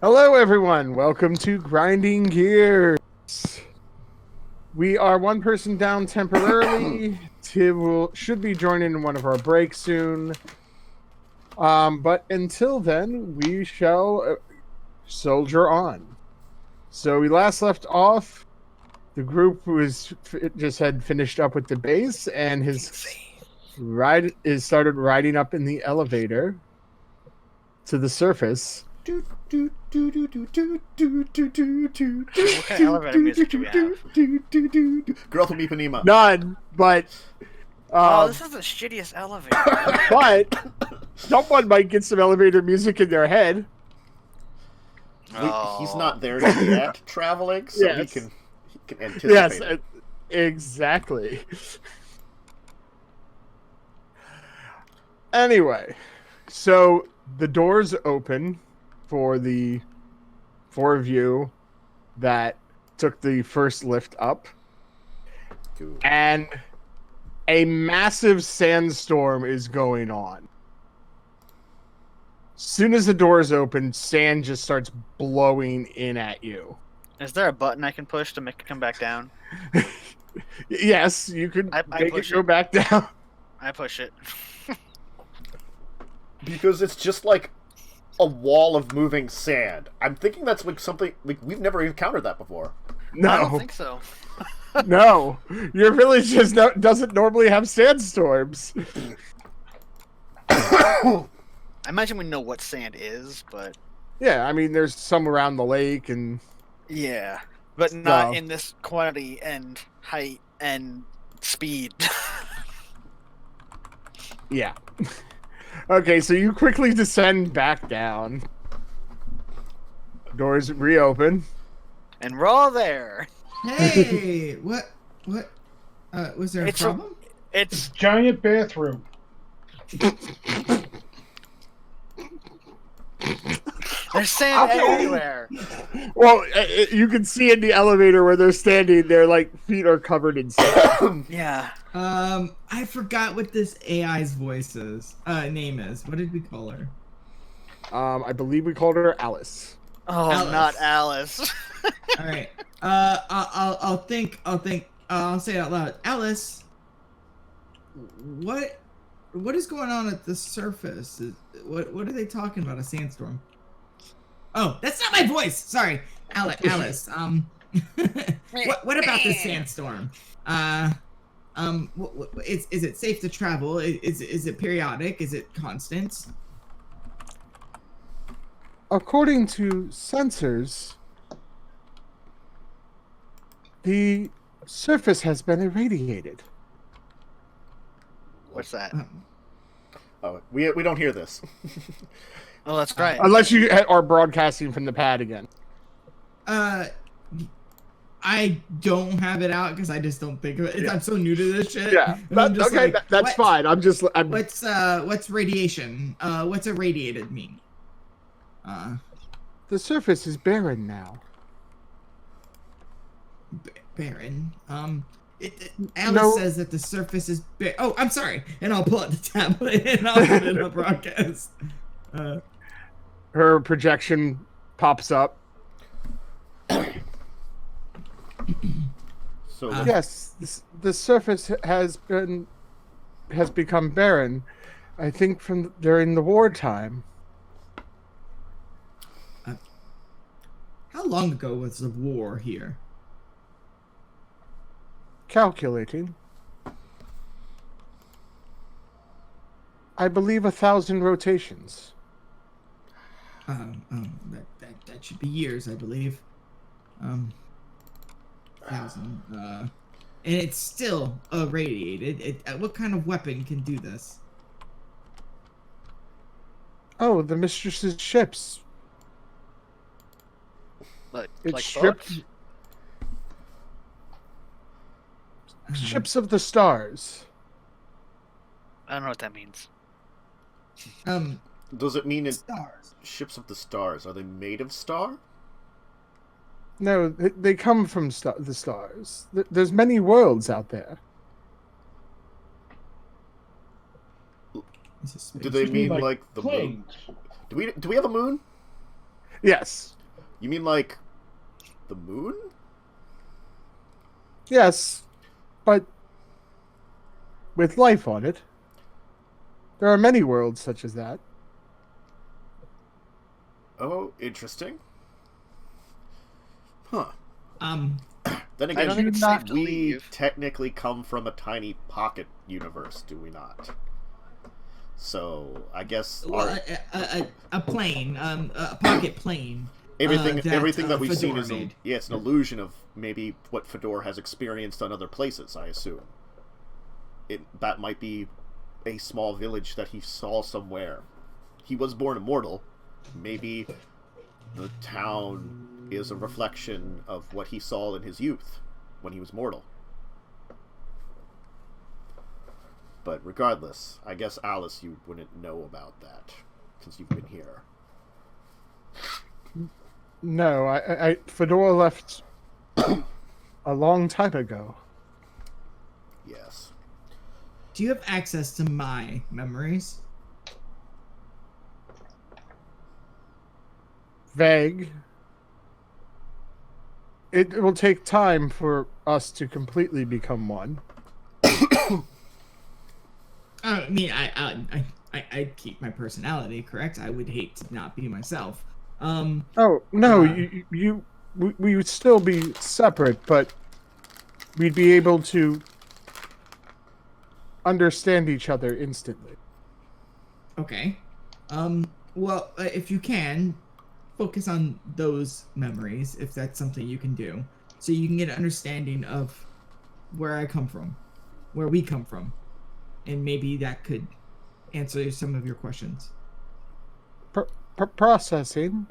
Hello, everyone. Welcome to Grinding Gears. We are one person down temporarily. Tim should be joining one of our breaks soon. But until then, we shall soldier on. So we last left off. The group just had finished up with the base, and started riding up in the elevator to the surface. What kind of elevator music do we have? Girl from Ipanema. None, but... this is the shittiest elevator. But someone might get some elevator music in their head. He's not there yet, traveling, so yes. he can anticipate it. Exactly. Anyway, so the doors open for the four of you that took the first lift up. Cool. And a massive sandstorm is going on. As soon as the doors open, sand just starts blowing in at you. Is there a button I can push to make it come back down? Yes, you could make it go back down. I push it. Because it's just like a wall of moving sand. I'm thinking that's like something like we've never encountered that before. No, I don't think so. No, your village just doesn't normally have sandstorms. I imagine we know what sand is, but Yeah, I mean, there's some around the lake, and yeah, but not in this quantity and height and speed. yeah. Okay, so you quickly descend back down. Doors reopen. And we're all there. Hey, what, was there a problem? It's giant bathroom. There's sand everywhere. Well, you can see in the elevator where they're standing, their feet are covered in sand. Yeah. I forgot what this AI's name is. What did we call her? I believe we called her Alice. Oh, Alice. not Alice. All right. I'll say it out loud. Alice, what is going on at the surface? What are they talking about? A sandstorm? Oh, that's not my voice. Sorry, Alice. What about this sandstorm? Is it safe to travel? Is it periodic? Is it constant? According to sensors, the surface has been irradiated. What's that? Oh, we don't hear this. Oh, that's right. Unless you are broadcasting from the pad again. I don't have it out because I just don't think of it. Yeah. I'm so new to this shit. Yeah, that's fine. What's radiation? What's irradiated mean? The surface is barren now. Barren. Alice says that the surface is barren. Oh, I'm sorry. And I'll pull out the tablet and I'll put it on broadcast. Her projection pops up. So yes, the surface has become barren. I think from during the wartime. How long ago was the war here? Calculating. I believe 1,000 rotations. That should be years, I believe. 1,000. And it's still irradiated. What kind of weapon can do this? Oh, the Mistress's ships. It's ships. Ships of the stars. I don't know what that means. does it mean Stars. ships of the stars? Are they made of star? No, they come from the stars. There's many worlds out there. Do they mean like the moon? planes? Do we have a moon? Yes. You mean like the moon? Yes, but with life on it. There are many worlds such as that. Oh, interesting. Huh. Then I don't again, think it's safe to we leave. technically come from a tiny pocket universe, do we not? So I guess Well, a plane, a pocket plane. everything that we've seen Fador is made. it's an illusion of maybe what Fador has experienced on other places. I assume that might be a small village that he saw somewhere. He was born immortal. Maybe the town is a reflection of what he saw in his youth when he was mortal. But regardless, I guess, Alice, you wouldn't know about that since you've been here. No, I Fedora left a long time ago. Yes. Do you have access to my memories? Vague. It will take time for us to completely become one. I mean, I keep my personality, correct? I would hate to not be myself. Oh no, we would still be separate, but we'd be able to understand each other instantly. Okay. Well, if you can, focus on those memories, if that's something you can do, so you can get an understanding of where I come from, where we come from, and maybe that could answer some of your questions. Processing.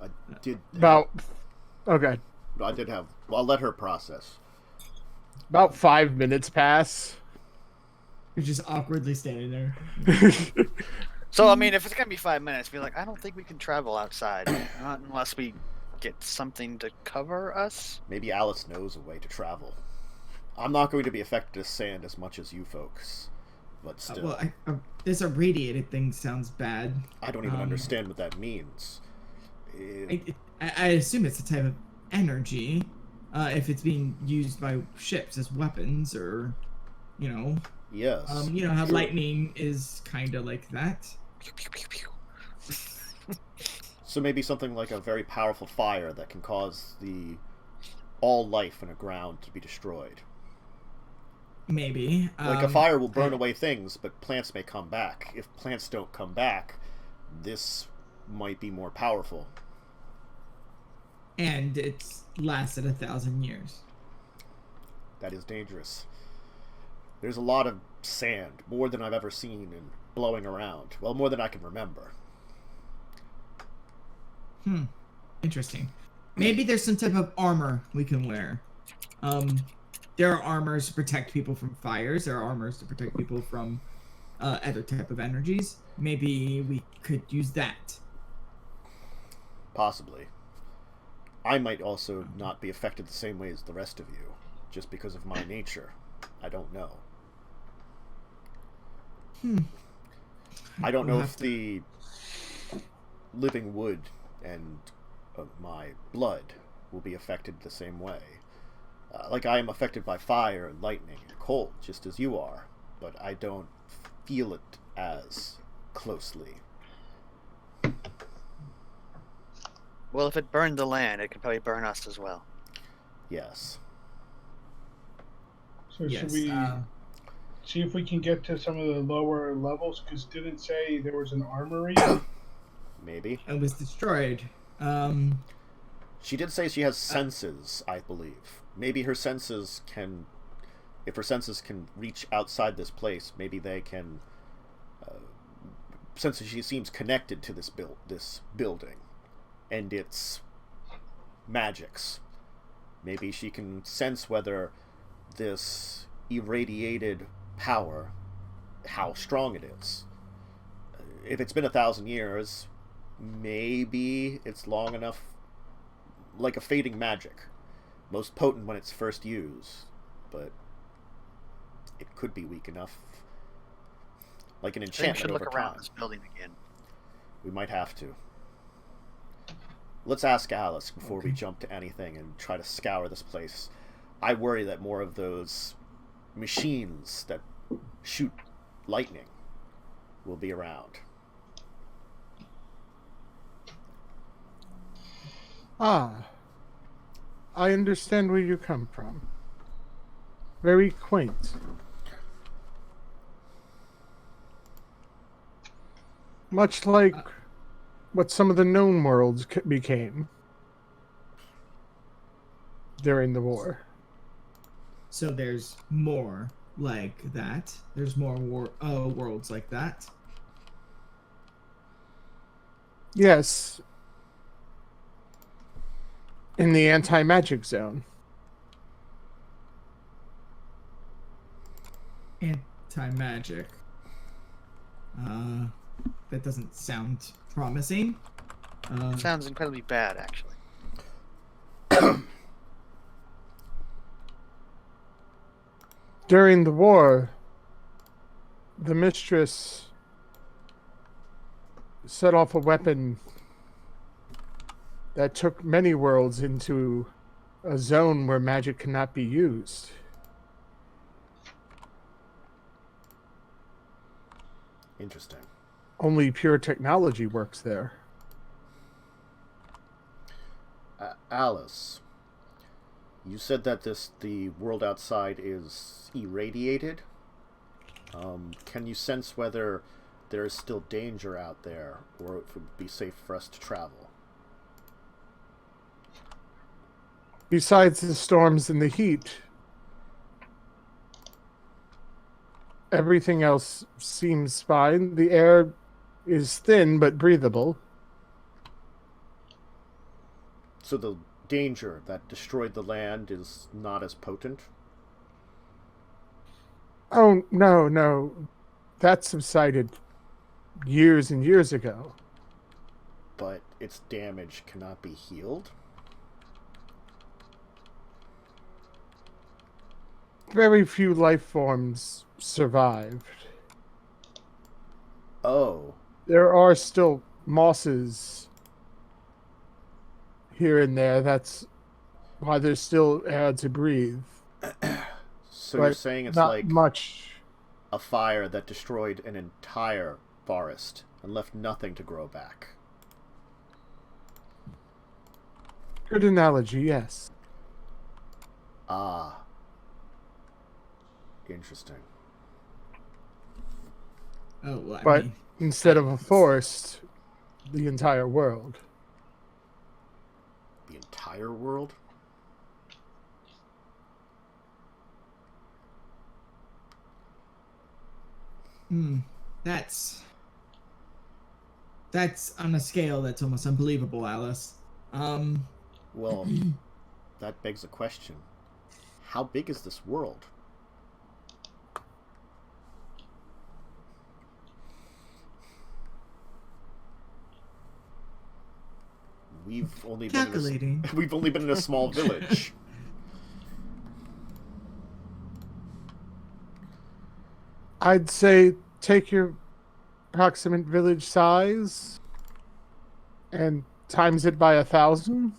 I did About... Okay. I did have... Well, I'll let her process. About 5 minutes pass. You're just awkwardly standing there. So, I mean, if it's going to be 5 minutes, be like, I don't think we can travel outside. Not unless we get something to cover us. Maybe Alice knows a way to travel. I'm not going to be affected as sand as much as you folks. But still. Well, this irradiated thing sounds bad. I don't even understand what that means. I assume it's a type of energy. If it's being used by ships as weapons, or, you know. Yes. You know how lightning is kind of like that. Pew, pew, pew, pew. So maybe something like a very powerful fire that can cause all life in the ground to be destroyed. Maybe. Like a fire will burn away things, but plants may come back. If plants don't come back, this might be more powerful. And it's lasted 1,000 years. That is dangerous. There's a lot of sand, more than I've ever seen, and blowing around. Well, more than I can remember. Interesting. Maybe there's some type of armor we can wear. There are armors to protect people from fires. There are armors to protect people from other type of energies. Maybe we could use that. Possibly. I might also not be affected the same way as the rest of you, just because of my nature. I don't know. I don't know if the living wood and my blood will be affected the same way. Like I am affected by fire and lightning and cold, just as you are, but I don't feel it as closely. Well, if it burned the land, it could probably burn us as well. Yes. So Yes, should we see if we can get to some of the lower levels? Because didn't say there was an armory. Maybe. It was destroyed. She did say she has senses, I believe. Maybe her senses can... If her senses can reach outside this place, maybe they can... since she seems connected to this building and its magics, maybe she can sense whether this irradiated power, how strong it is. If it's been 1,000 years, maybe it's long enough, like a fading magic. Most potent when it's first used, but it could be weak enough, like an I think we enchantment should over look time. around this building again. We might have to. Let's ask Alice before we jump to anything and try to scour this place. I worry that more of those machines that shoot lightning will be around. Ah, I understand where you come from. Very quaint. Much like what some of the Gnome worlds became during the war. So there's more like that. There's more worlds like that. Yes. In the anti-magic zone. Anti-magic. That doesn't sound promising. Sounds incredibly bad, actually. During the war, the Mistress set off a weapon that took many worlds into a zone where magic cannot be used. Interesting. Only pure technology works there. Alice, you said that the world outside is irradiated. Can you sense whether there is still danger out there, or it would be safe for us to travel? Besides the storms and the heat, everything else seems fine. The air is thin but breathable. So the danger that destroyed the land is not as potent? Oh, no. That subsided years and years ago. But its damage cannot be healed? Very few life forms survived. Oh. There are still mosses here and there. That's why there's still air to breathe. So But you're saying it's not like much. a fire that destroyed an entire forest and left nothing to grow back. Good analogy, yes. Ah. Interesting. Oh, well, But instead of a forest, the entire world. The entire world? That's on a scale that's almost unbelievable, Alice. Well, that begs a question. How big is this world? We've only Calculating. We've only been in a small village. I'd say take your approximate village size and times it by 1,000.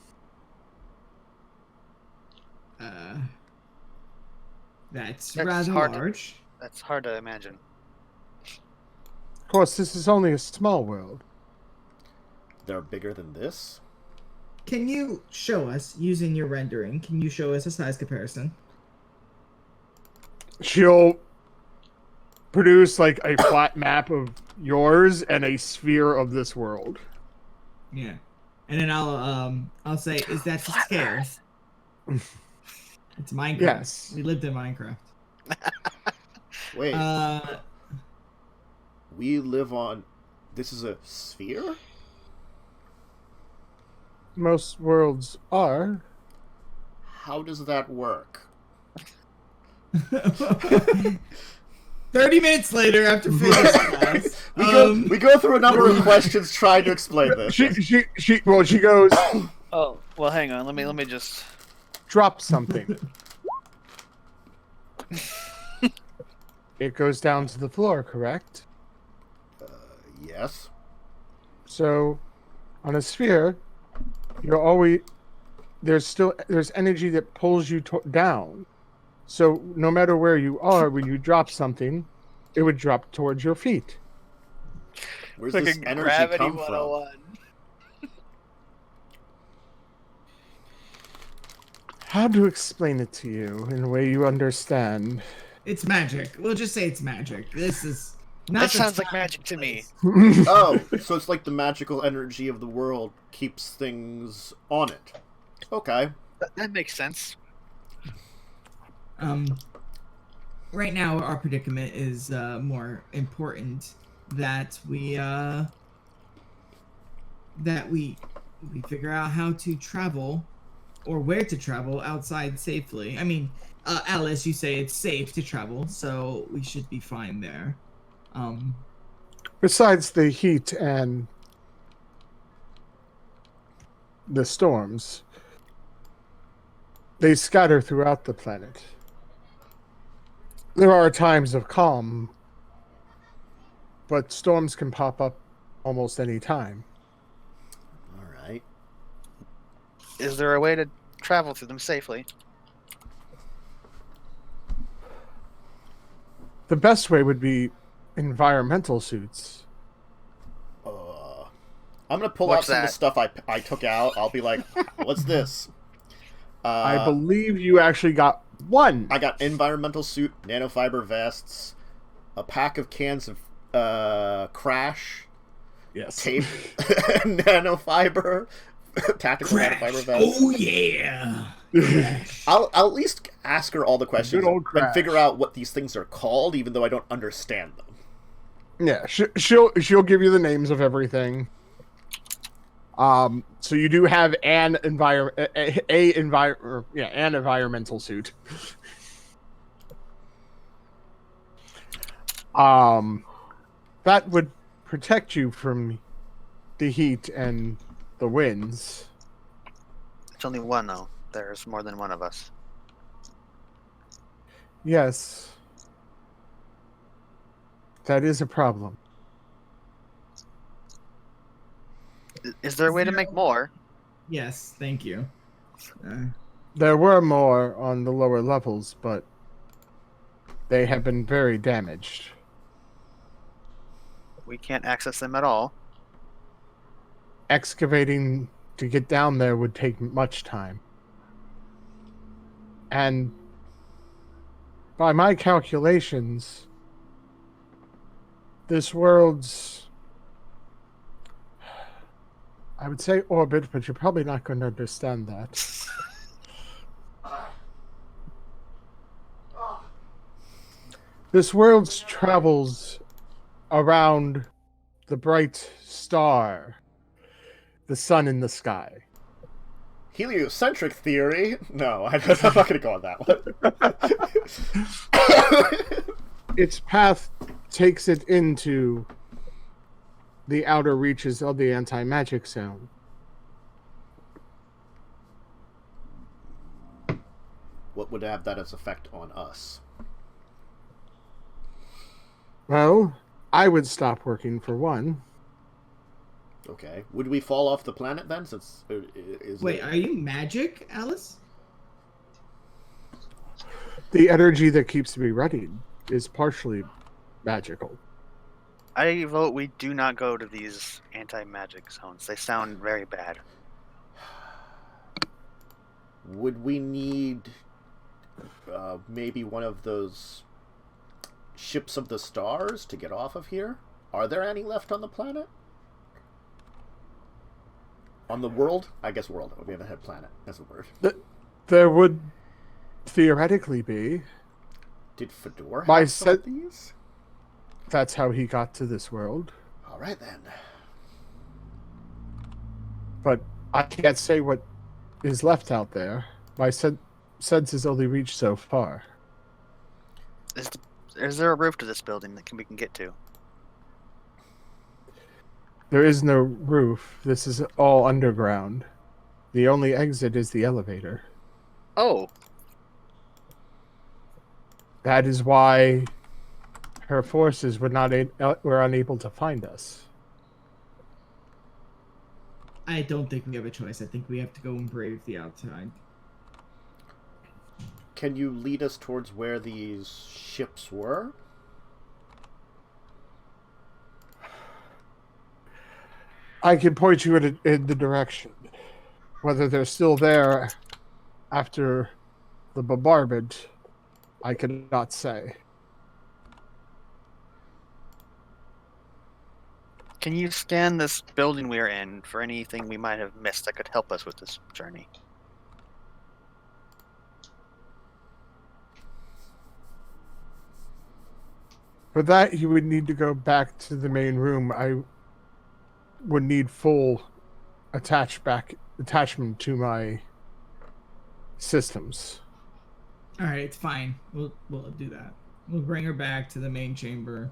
That's That's rather hard to- large. That's hard to imagine. Of course, this is only a small world. They're bigger than this? Can you show us, using your rendering, can you show us a size comparison? She'll produce like a flat map of yours and a sphere of this world. Yeah. And then I'll say, is that to scale? It's Minecraft. Yes. We lived in Minecraft. Wait, we live on... This is a sphere? Most worlds are. How does that work? 30 minutes later, after physics class, We go through a number of questions trying to explain this. She goes, Oh, well, hang on. Let me just. drop something. It goes down to the floor, correct? Yes. So, on a sphere, you're always there's energy that pulls you down. So no matter where you are, when you drop something, it would drop towards your feet. Where's Like this a energy gravity come from? 101. How to explain it to you in a way you understand? It's magic. We'll just say it's magic. This is not. That the sounds like time magic to and me. place. Oh, so it's like the magical energy of the world keeps things on it. Okay. That makes sense. Right now our predicament is more important that we figure out how to travel or where to travel outside safely. I mean, Alice, you say it's safe to travel, so we should be fine there. Besides the heat and the storms, they scatter throughout the planet. There are times of calm, but storms can pop up almost any time. All right. Is there a way to travel through them safely? The best way would be environmental suits. I'm gonna pull What's out some of the that? stuff I took out. I'll be like, "What's this?" I believe you actually got one. I got environmental suit, nanofiber vests, a pack of cans of crash Yes. tape, nanofiber, tactical nanofiber vests. Oh yeah. I'll at least ask her all the questions Good old and Crash. figure out what these things are called, even though I don't understand them. Yeah, she'll give you the names of everything. So you do have an environmental suit. That would protect you from the heat and the winds. It's only one, though. There's more than one of us. Yes. That is a problem. Is there a way to make more? Yes, thank you. There were more on the lower levels, but they have been very damaged. We can't access them at all. Excavating to get down there would take much time. And by my calculations, this world's, I would say orbit, but you're probably not going to understand that. This world's travels around the bright star, the sun in the sky. Heliocentric theory? No, I'm not going to go on that one. Its path takes it into the outer reaches of the anti-magic zone. What would have that as effect on us? Well, I would stop working for one. Okay. Would we fall off the planet then? Since Wait, are you magic, Alice? The energy that keeps me running is partially magical. I vote we do not go to these anti-magic zones. They sound very bad. Would we need maybe one of those ships of the stars to get off of here? Are there any left on the planet? On the world? I guess world. We haven't had planet as a word. There would theoretically be. Did Fador My have some of set- these? That's how he got to this world. All right then. But I can't say what is left out there. My senses only reach so far. Is there a roof to this building that we can get to? There is no roof. This is all underground. The only exit is the elevator. Oh, That is why her forces were unable to find us. I don't think we have a choice. I think we have to go and brave the outside. Can you lead us towards where these ships were? I can point you in the direction. Whether they're still there after the bombardment, I cannot say. Can you scan this building we're in for anything we might have missed that could help us with this journey? For that, you would need to go back to the main room. I would need full attachment to my systems. All right, it's fine. We'll do that. We'll bring her back to the main chamber.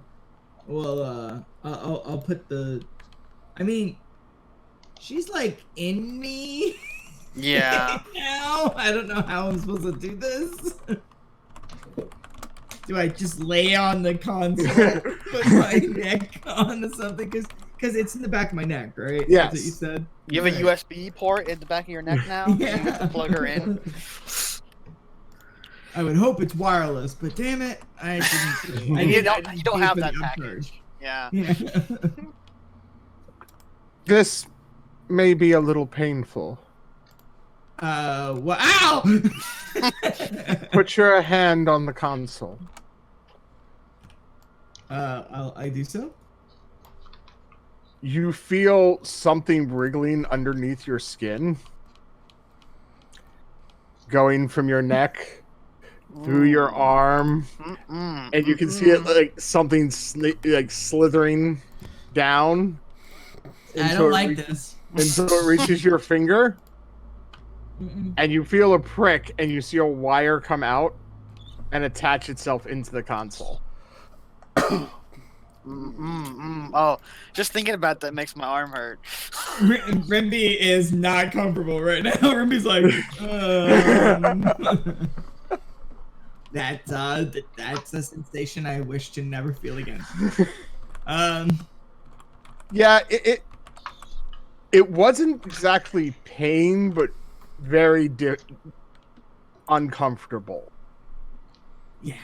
Well, I'll put the. I mean, she's like in me. Yeah. Now I don't know how I'm supposed to do this. Do I just lay on the console, put my neck on something? Because it's in the back of my neck, right? Yes. That's what you said. You have a USB port in the back of your neck now? Yeah. You can plug her in. I would hope it's wireless, but damn it, I didn't. You don't have that package. Yeah. This may be a little painful. Well, ow! Put your hand on the console. I do so. You feel something wriggling underneath your skin, going from your neck through your arm, and you can see it like something like slithering down. I don't like this. Until it reaches your finger, and you feel a prick, and you see a wire come out and attach itself into the console. Oh, just thinking about that makes my arm hurt. Rimbi is not comfortable right now. Rimbi's like, that's a sensation I wish to never feel again. Yeah, it wasn't exactly pain, but very uncomfortable. Yeah,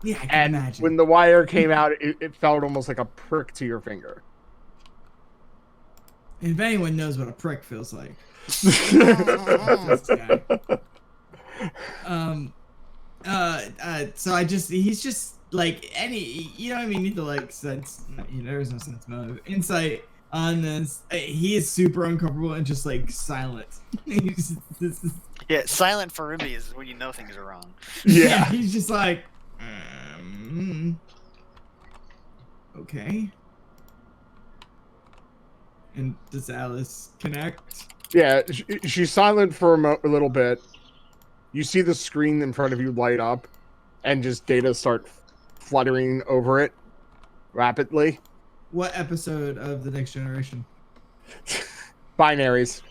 I can And imagine. when the wire came out, it felt almost like a prick to your finger. And if anyone knows what a prick feels like, this guy. So he's just like you know what I mean? Need to like sense, there's no sense motive. Insight on this. He is super uncomfortable and just like silent. Yeah, silent for Rimbi is when you know things are wrong. Yeah. He's just like, okay. And does Alice connect? Yeah, she's silent for a little bit. You see the screen in front of you light up, and just data start fluttering over it rapidly. What episode of The Next Generation? Binars.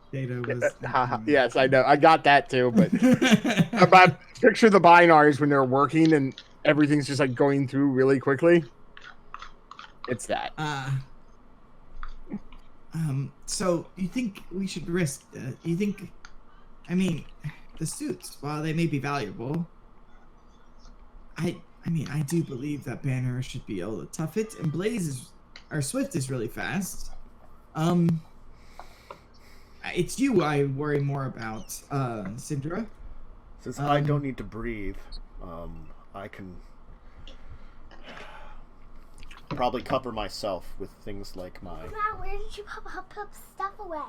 Data was. Yes, I know. I got that too, but about picture the binars when they're working and everything's just like going through really quickly. It's that. So you think we should risk? You think? I mean, the suits, while they may be valuable, I do believe that Banner should be able to tough it, and Swift is really fast. It's you I worry more about, Syndra. Since I don't need to breathe, I can probably cover myself with things like my... Wow, where did you put stuff away?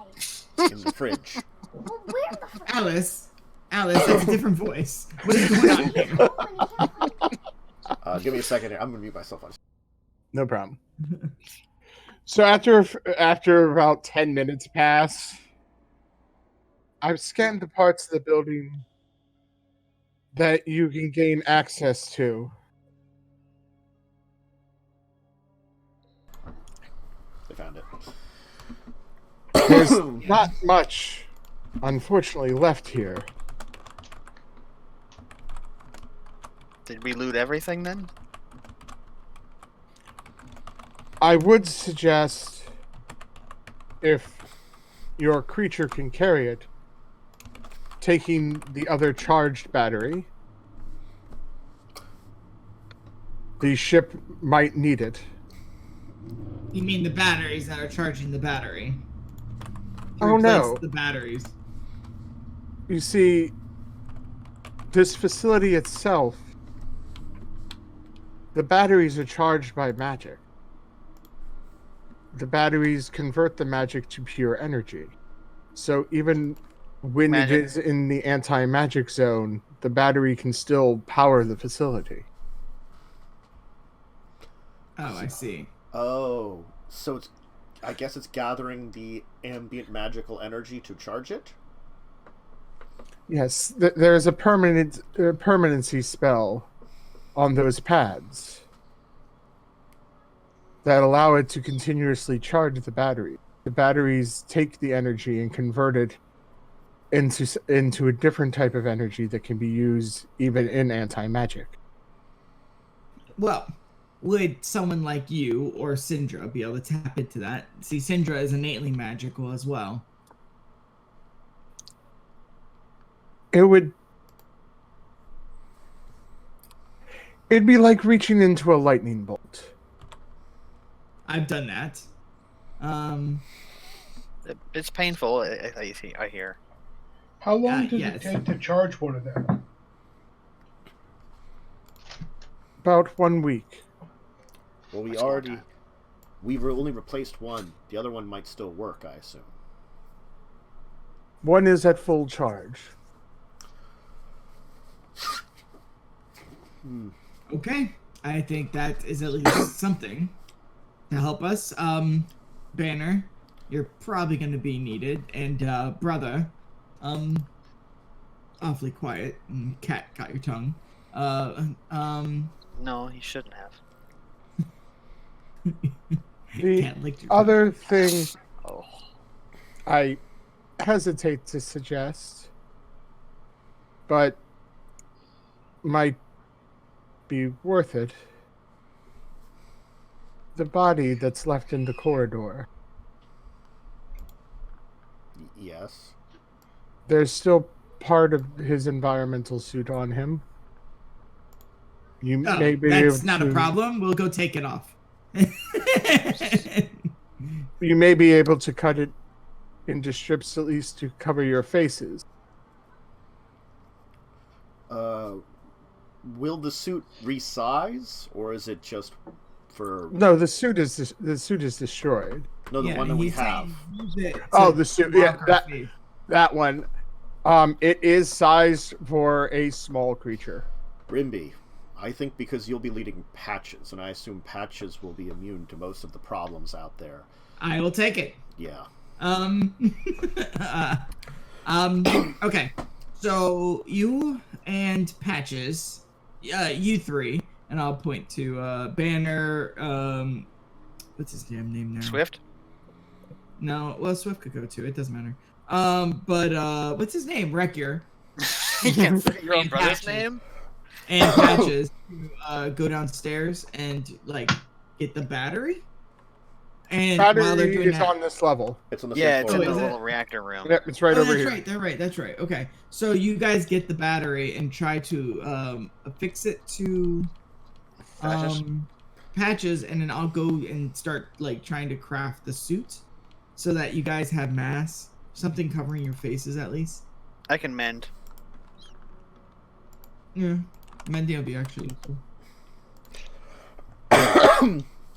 in the fridge. Well, where the frick? Alice, that's a different voice. What is going on here? Give me a second here. I'm going to mute myself. No problem. So after about 10 minutes pass, I've scanned the parts of the building that you can gain access to. They found it. There's not much, unfortunately, left here. Did we loot everything then? I would suggest, if your creature can carry it, taking the other charged battery. The ship might need it. You mean the batteries that are charging the battery? Oh, no. Replace the batteries. You see, this facility itself, the batteries are charged by magic. The batteries convert the magic to pure energy. So even when it is in the anti-magic zone, the battery can still power the facility. Oh, I see. Oh, so it's, I guess it's gathering the ambient magical energy to charge it? Yes, there's a permanency spell on those pads that allow it to continuously charge the battery. The batteries take the energy and convert it into a different type of energy that can be used even in anti-magic. Well, would someone like you or Syndra be able to tap into that? See, Syndra is innately magical as well. It'd be like reaching into a lightning bolt. I've done that. It's painful, I hear. How long does yes. it take to charge one of them? About 1 week. Well, Much more time. we've only replaced one. The other one might still work, I assume. One is at full charge. Okay. I think that is at least something to help us. Banner, you're probably going to be needed. And, brother, awfully quiet. And cat got your tongue. No, he shouldn't have. The Cat licked your other thing Oh. I hesitate to suggest, but might be worth it. The body that's left in the corridor. Yes. There's still part of his environmental suit on him. You Oh, may be that's able not to, a problem. We'll go take it off. You may be able to cut it into strips at least to cover your faces. Will the suit resize, or is it just for... No, the suit is destroyed. No, the one that we have. Oh, the suit. Yeah, that one. It is sized for a small creature. Rimbi, I think because you'll be leading Patches, and I assume Patches will be immune to most of the problems out there. I will take it. Yeah. Okay. So you and Patches, you three, and I'll point to Banner. What's his damn name now? Swift? No, well, Swift could go too. It doesn't matter. But what's his name? Wrekyur. You can't forget your own And brother's Patches. name? And Patches to go downstairs and like get the battery. And while they're Battery doing is that, on this level. It's on the Yeah, same it's floor. in the is it? little reactor room. Yep, it's right oh, over that's here. right. That's right. Okay, so you guys get the battery and try to affix it to Patches? Patches, and then I'll go and start like trying to craft the suit so that you guys have mass, something covering your faces at least. I can mend. Yeah, mending will be actually cool.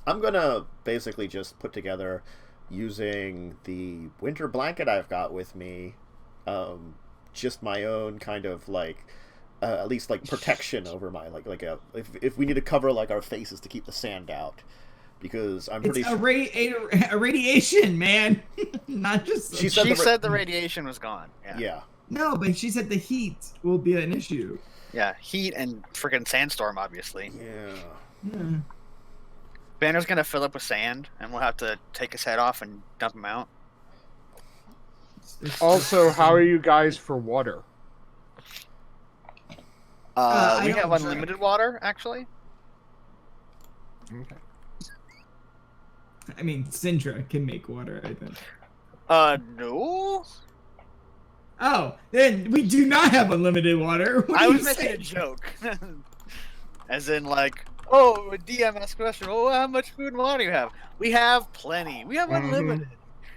I'm gonna basically just put together, using the winter blanket I've got with me, just my own kind of like, at least like protection over my if we need to cover like our faces to keep the sand out, because I'm pretty It's sure. a radiation, man, not just. She She said said the radiation was gone. Yeah. Yeah. No, but she said the heat will be an issue. Yeah, heat and freaking sandstorm, obviously. Yeah. Yeah. Banner's gonna fill up with sand, and we'll have to take his head off and dump him out. Also, how are you guys for water? I We don't have drink. unlimited water, actually. Okay. I mean, Syndra can make water, I think. No. Oh, then we do not have unlimited water. What I are was you making a saying? joke. As in, like, oh, DM asked a question. Oh, how much food and water do you have? We have plenty. We have unlimited.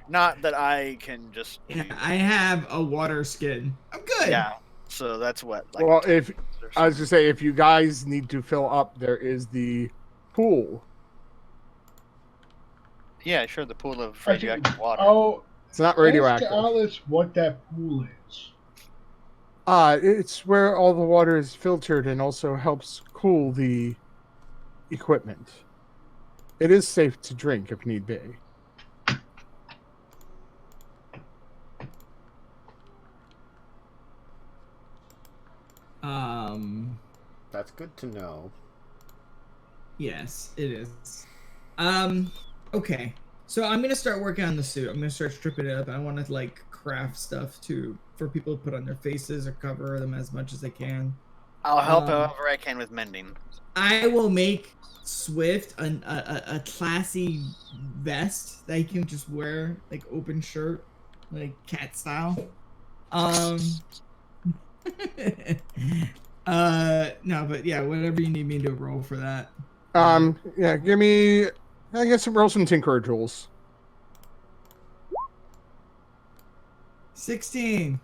Not that I can just. Yeah, I have a water skin. I'm good. Yeah. So that's what. Like, Well, if I was to say, if you guys need to fill up, there is the pool. Yeah, sure. The pool of radioactive water. Oh, It's not radioactive. ask Alice what that pool is. It's where all the water is filtered and also helps cool the equipment. It is safe to drink if need be. That's good to know. Yes, it is. Okay. So I'm gonna start working on the suit. I'm gonna start stripping it up. I want to like craft stuff for people to put on their faces or cover them as much as they can. I'll help however I can with mending. I will make Swift a classy vest that he can just wear, like open shirt, like cat style. No, but yeah, whatever you need me to roll for that. Yeah, give me, I guess, roll some Tinkerer Jewels. 16.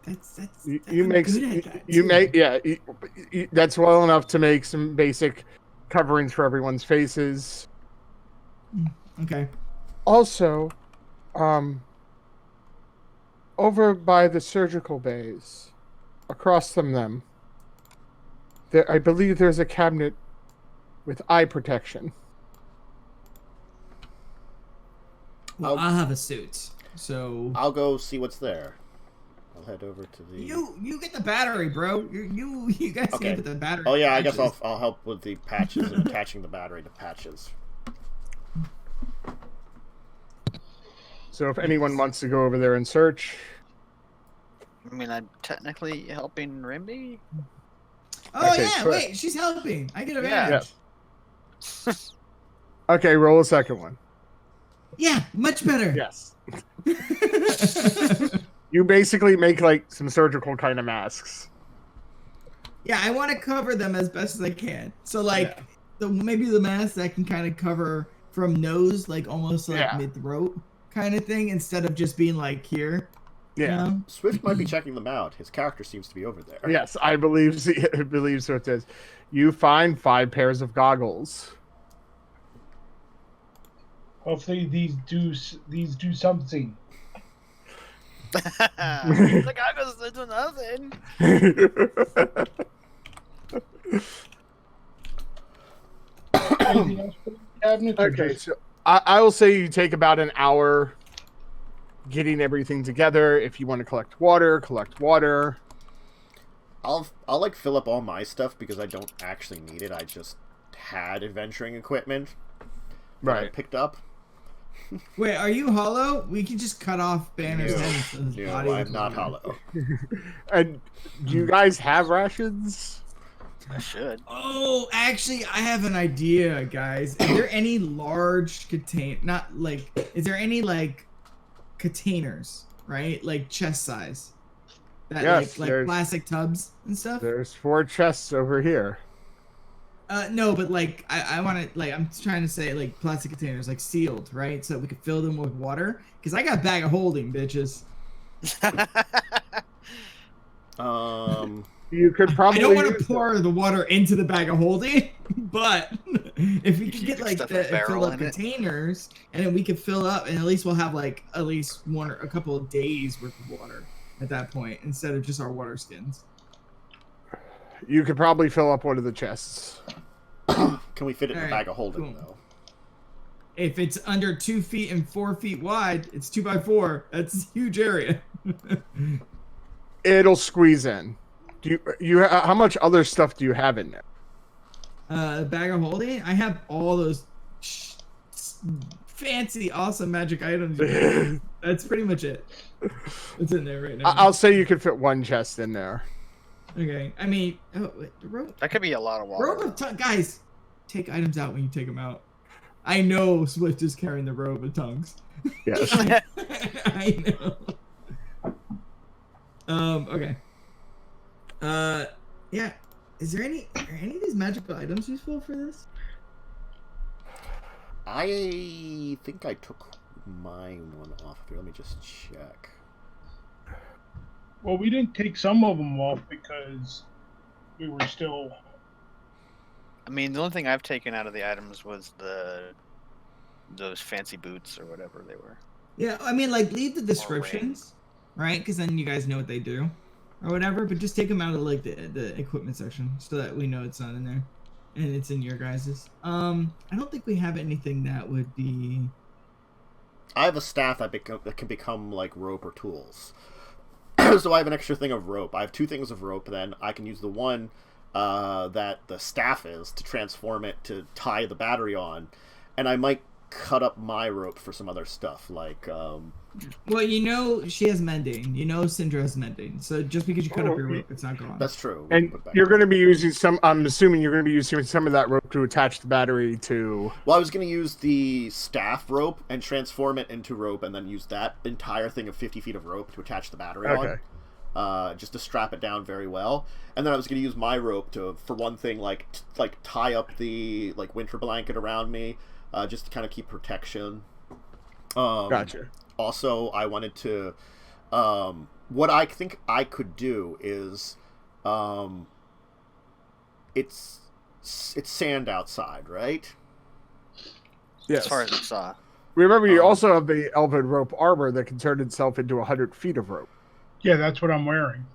That's You I'm make, good at that, you too. make, yeah, that's well enough to make some basic coverings for everyone's faces. Okay. Also, over by the surgical bays, across from them, I believe there's a cabinet with eye protection. Well, I'll have a suit. So I'll go see what's there. I'll head over to the. you get the battery, bro. You guys Okay. get the battery. Oh yeah, I guess patches. I'll help with the patches and attaching the battery to patches. So if anyone wants to go over there and search, I mean, I'm technically helping Rimbi. Oh Okay, yeah, cool. wait, she's helping. I get a Yeah. badge. okay, roll a second one. Yeah, much better. Yes. You basically make like some surgical kind of masks. Yeah, I want to cover them as best as I can. So like maybe the mask that can kind of cover from nose, like almost like mid throat kind of thing, instead of just being like here. Yeah. You know? Swift might be checking them out. His character seems to be over there. Yes, I believe so it is. You find 5 pairs of goggles. Hopefully these do something. The goggles do nothing. Anything else for the cabinet? or Okay, just- so I will say you take about an hour getting everything together. If you want to collect water. I'll like fill up all my stuff because I don't actually need it. I just had adventuring equipment that I Right. picked up. Wait, are you hollow? We can just cut off Banner's head. So his No, body I'm not hollow. And do you guys have rations? I should. Oh, actually, I have an idea, guys. Is there any large is there any like containers, right? Like chest size? That Yes, like there's- plastic tubs and stuff? There's 4 chests over here. No, but like I want to like I'm trying to say like plastic containers, like sealed, right? So we could fill them with water. Cause I got a bag of holding, bitches. You could I probably don't want use to pour the water into the bag of holding, but if we could You get could like stuff a the barrel fill up in it. containers, and then we could fill up, and at least we'll have like at least one or a couple of days worth of water at that point, instead of just our water skins. You could probably fill up one of the chests. Can we fit it in a Alright, bag of holding cool. though? If it's under 2 feet and 4 feet wide, it's 2x4. That's a huge area. It'll squeeze in. Do you how much other stuff do you have in there? A bag of holding. I have all those fancy, awesome magic items. That's pretty much it. It's in there right now. I'll say you could fit 1 chest in there. Okay. I mean, oh, wait, the rope. That could be a lot of water. Guys, take items out when you take them out. I know Swift is carrying the robe of tongues. Yes. I know. Okay. Yeah. Are any of these magical items useful for this? I think I took my one off here. Let me just check. Well, we didn't take some of them off because we were still. I mean, the only thing I've taken out of the items was those fancy boots or whatever they were. Yeah, I mean, like, leave the descriptions, right? Because then you guys know what they do, or whatever. But just take them out of like the equipment section so that we know it's not in there, and it's in your guys's. I don't think we have anything that would be. I have a staff that can become like rope or tools. So I have an extra thing of rope. I have 2 things of rope. Then I can use the one that the staff is to transform it to tie the battery on, and I might cut up my rope for some other stuff like Well, you know she has mending. You know Syndra has mending. So just because you cut up your rope, it's not gone. that's true. And you're going to be using some. I'm assuming you're going to be using some of that rope to attach the battery to. Well, I was going to use the staff rope and transform it into rope, and then use that entire thing of 50 feet of rope to attach the battery on, just to strap it down very well. And then I was going to use my rope to, for one thing, like tie up the winter blanket around me, just to kind of keep protection. Gotcha. Also, I wanted to. What I think I could do is, it's sand outside, right? Yes. As far as I saw. Remember, you also have the elven rope armor that can turn itself into 100 feet of rope. Yeah, that's what I'm wearing.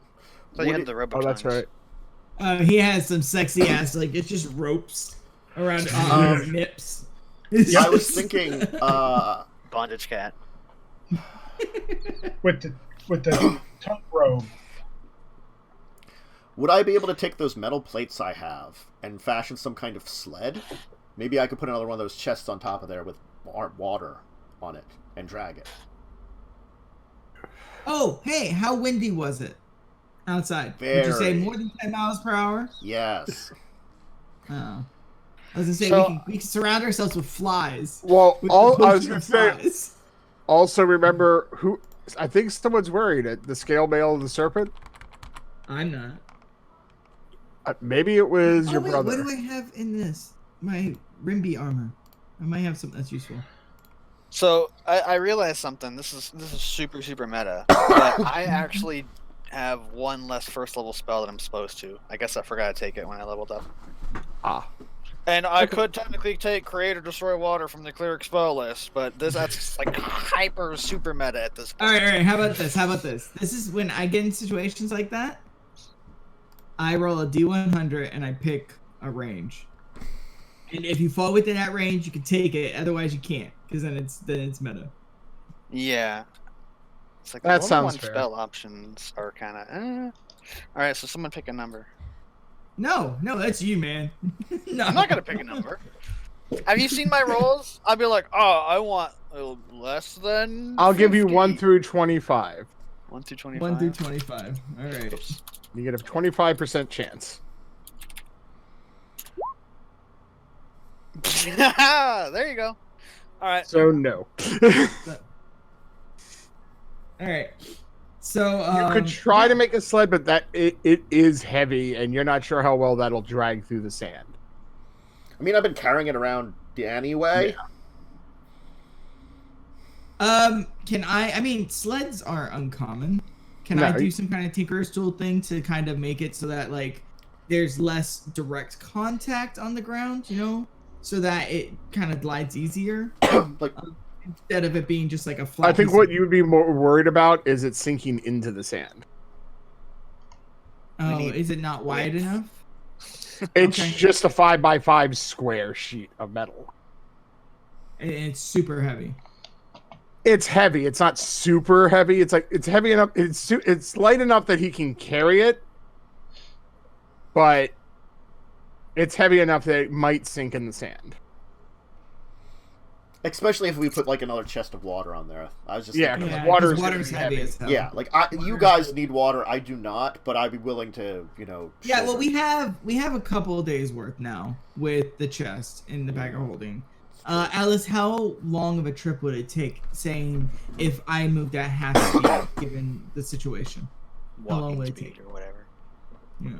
So you had the rope. Oh, that's right. He has some sexy ass, like, it's just ropes around nips. I was thinking, Bondage cat. With the tongue robe. would I be able to take those metal plates I have and fashion some kind of sled? Maybe I could put another one of those chests on top of there with water on it and drag it. Oh, hey, how windy was it outside? Very. Would you say more than 10 miles per hour? Yes. Oh. I was gonna say So- we can surround ourselves with flies. Well, With I the was going to say, flies. also remember who. I think someone's wearing it. The scale mail of the serpent. I'm not. Maybe it was your wait, brother. what do I have in this? My Rimbi armor. I might have something that's useful. So I realized something. This is super meta. But I actually have one less first level spell that I'm supposed to. I guess I forgot to take it when I leveled up. Ah. And I could technically take Create or Destroy Water from the cleric spell list, but that's like hyper super meta at this point. All right. How about this? This is when I get in situations like that. I roll a D100 and I pick a range. And if you fall within that range, you can take it. Otherwise, you can't, because then it's meta. Yeah. It's like That the sounds one fair. spell options are kind of. All right, so someone pick a number. No, that's you, man. No. I'm not gonna pick a number. Have you seen my rolls? I'd be like, oh, I want less than. I'll give you 50. 1 through 25. 1 through 25. 1 through 25. All right. Oops. You get a 25% chance. There you go. All right. So no. All right. So You could try to make a sled, but it is heavy, and you're not sure how well that'll drag through the sand. I mean, I've been carrying it around anyway. Yeah. Can I mean, sleds are uncommon. Can No, I do some kind of Tinker's Tool thing to kind of make it so that, like, there's less direct contact on the ground, you know? So that it kind of glides easier? Like, Instead of it being just like a flat I think piece what of- you would be more worried about is it sinking into the sand. Oh, need is it not wide width. enough? It's Okay. just a 5x5 square sheet of metal. And it's super heavy. It's heavy. It's not super heavy. It's like it's heavy enough. It's light enough that he can carry it, but it's heavy enough that it might sink in the sand. especially if we put like another chest of water on there. I was just Yeah, thinking, because like, water's water's gonna be heavy heavy. as hell. yeah, like you guys need water. I do not, but I'd be willing to, Yeah, well, shoulder. we have a couple of days worth now with the chest in the bag of holding. Alice, how long of a trip would it take, saying, if I moved at half speed, given the situation? How long Walking would it speed take? or whatever. Yeah.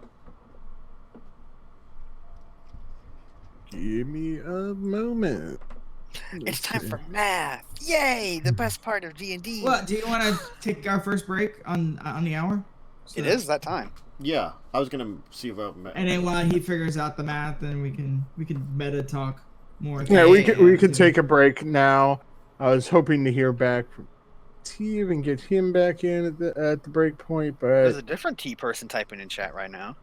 Give me a moment. It's time for math! Yay! The best part of D&D. Well, do you want to take our first break on the hour? So It is that time. Yeah, I was gonna see if And then while he figures out the math, then we can meta talk more. Yeah, we could take a break now. I was hoping to hear back from Steve and get him back in at the break point, There's but a different T person typing in chat right now.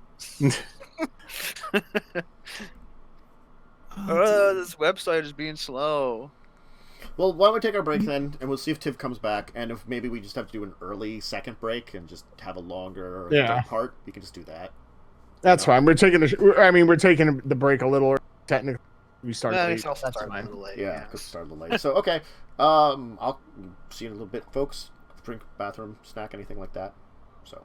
Oh, this website is being slow. Well, why don't we take our break then, and we'll see if Tiv comes back, and if maybe we just have to do an early second break and just have a longer third part, we can just do that. that's fine. We're taking the break a little technically. We start Yeah, late. it's also That's starting a fine. little late. Yeah, Yeah. because it started a little late. So, okay. I'll see you in a little bit, folks. Drink, bathroom, snack, anything like that. So...